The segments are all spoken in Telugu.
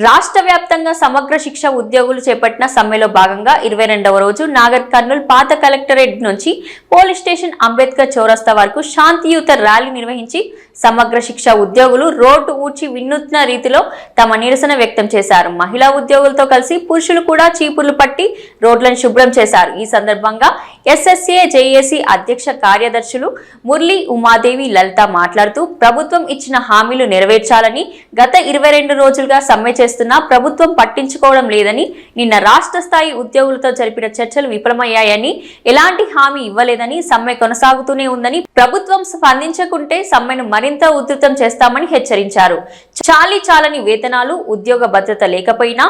రాష్ట్ర వ్యాప్తంగా సమగ్ర శిక్ష ఉద్యోగులు చేపట్టిన సమ్మెలో భాగంగా 22వ రోజు నాగర్ కర్నూల్ పాత కలెక్టరేట్ నుంచి పోలీస్ స్టేషన్ అంబేద్కర్ చౌరస్తా వరకు శాంతియుత ర్యాలీ నిర్వహించి సమగ్ర శిక్ష ఉద్యోగులు రోడ్డు ఊడ్చి వినూత్న రీతిలో తమ నిరసన వ్యక్తం చేశారు. మహిళా ఉద్యోగులతో కలిసి పురుషులు కూడా చీపుర్లు పట్టి రోడ్లను శుభ్రం చేశారు. ఈ సందర్భంగా ఎస్ఎస్ఏ జేఏసీ అధ్యక్ష కార్యదర్శులు మురళీ, ఉమాదేవి, లలిత మాట్లాడుతూ ప్రభుత్వం ఇచ్చిన హామీలు నెరవేర్చాలని గత 22 రోజులుగా సమ్మె చేస్తున్నా ప్రభుత్వం పట్టించుకోవడం లేదని, నిన్న రాష్ట్ర స్థాయి ఉద్యోగులతో జరిపిన చర్చలు విఫలమయ్యాయని, ఎలాంటి హామీ ఇవ్వలేదని, సమ్మె కొనసాగుతూనే ఉందని, ప్రభుత్వం స్పందించకుంటే సమ్మెను మరింత ఉధృతం చేస్తామని హెచ్చరించారు. చాలని వేతనాలు, ఉద్యోగ భద్రత లేకపోయినా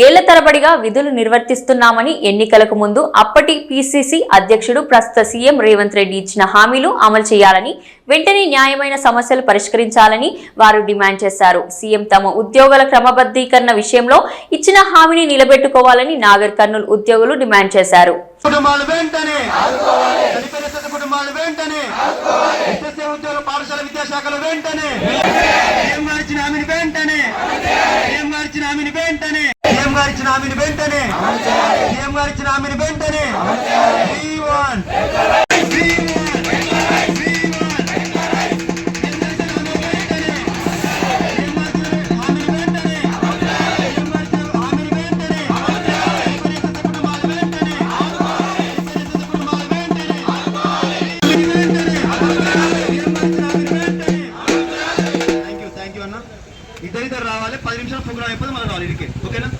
ఏళ్ల తరబడిగా విధులు నిర్వర్తిస్తున్నామని, ఎన్నికలకు ముందు అప్పటి పిసిసి అధ్యక్షుడు ప్రస్తుత సీఎం రేవంత్ రెడ్డి ఇచ్చిన హామీలు అమలు చేయాలని, వెంటనే న్యాయమైన సమస్యలు పరిష్కరించాలని వారు డిమాండ్ చేశారు. సీఎం తమ ఉద్యోగుల క్రమబద్ధీకరణ విషయంలో ఇచ్చిన హామీని నిలబెట్టుకోవాలని నాగర్ కర్నూల్ ఉద్యోగులు డిమాండ్ చేశారు. ఇద్దరిద్దరు రావాలి, 10 నిమిషాలు ప్రోగ్రామ్ అయిపోతే మనం రావాలి ఇడికే. ఓకేనా?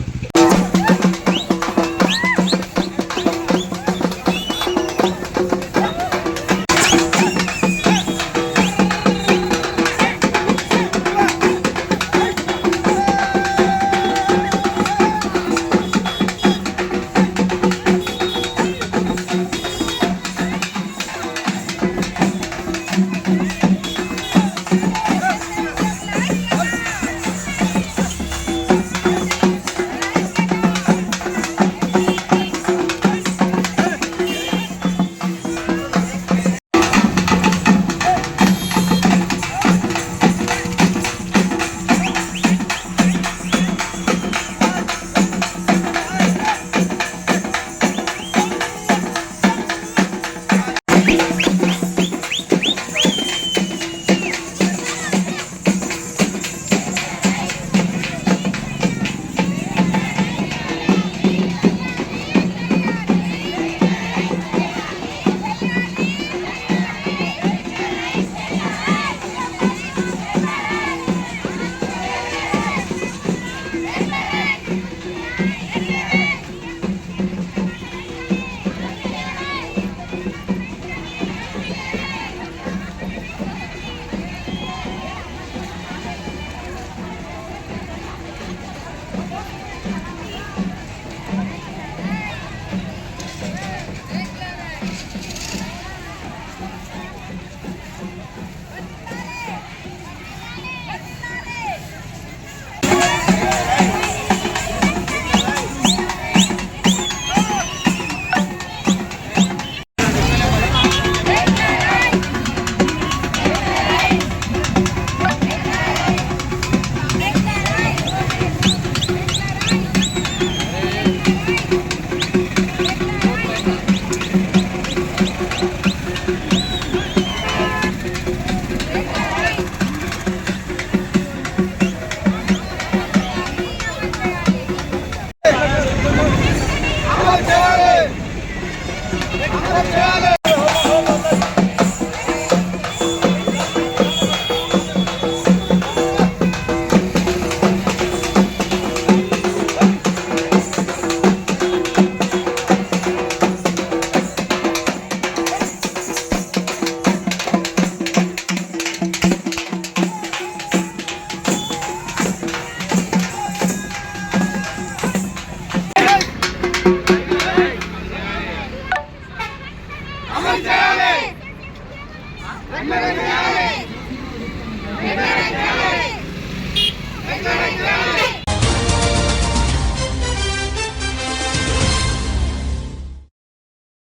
వెంటనే చేయాలి.